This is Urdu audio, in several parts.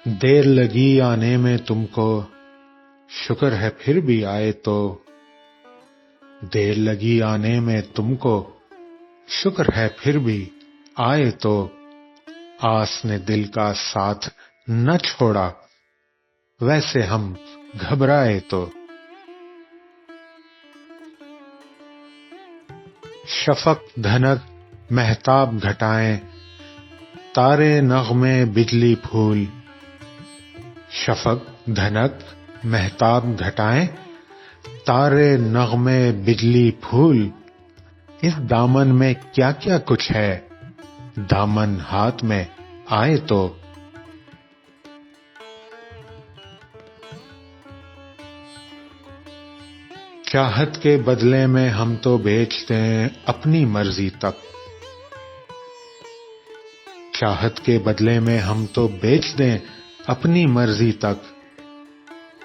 دیر لگی آنے میں تم کو، شکر ہے پھر بھی آئے تو۔ دیر لگی آنے میں تم کو، شکر ہے پھر بھی آئے تو۔ آس نے دل کا ساتھ نہ چھوڑا، ویسے ہم گھبرائے تو۔ شفق دھنک مہتاب گھٹائیں، تارے نغمے بجلی پھول۔ شفق دھنک مہتاب گھٹائیں، تارے نغمے بجلی پھول۔ اس دامن میں کیا کیا کچھ ہے، دامن ہاتھ میں آئے تو۔ چاہت کے بدلے میں ہم تو بیچ دیں اپنی مرضی تک۔ چاہت کے بدلے میں ہم تو بیچ دیں اپنی مرضی تک۔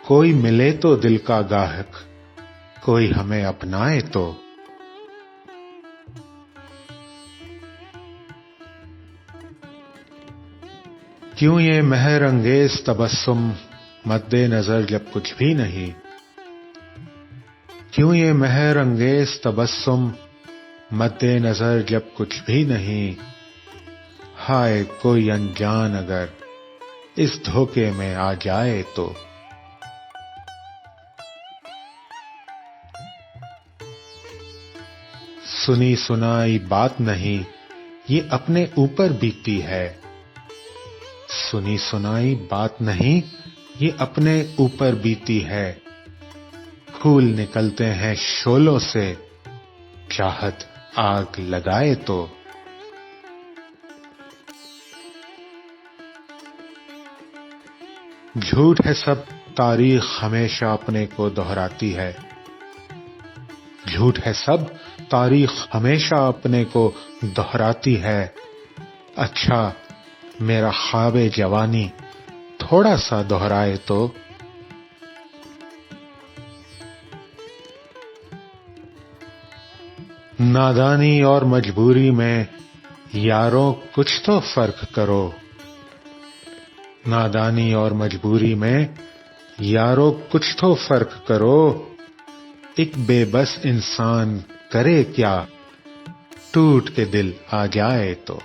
کوئی ملے تو دل کا گاہک، کوئی ہمیں اپنائے تو۔ کیوں یہ مہر انگیز تبسم مد نظر جب کچھ بھی نہیں۔ کیوں یہ مہر انگیز تبسم مد نظر جب کچھ بھی نہیں۔ ہائے کوئی انجان اگر اس دھوکے میں آ جائے تو۔ سنی سنائی بات نہیں، یہ اپنے اوپر بیتتی ہے۔ سنی سنائی بات نہیں، یہ اپنے اوپر بیتی ہے۔ پھول نکلتے ہیں شعلوں سے، چاہت آگ لگائے تو۔ جھوٹ ہے سب تاریخ ہمیشہ اپنے کو دہراتی ہے۔ جھوٹ ہے سب تاریخ ہمیشہ اپنے کو دہراتی ہے۔ اچھا میرا خواب جوانی تھوڑا سا دہرائے تو۔ نادانی اور مجبوری میں یاروں کچھ تو فرق کرو۔ نادانی اور مجبوری میں یاروں کچھ تو فرق کرو۔ ایک بے بس انسان کرے کیا، ٹوٹ کے دل آ جائے تو۔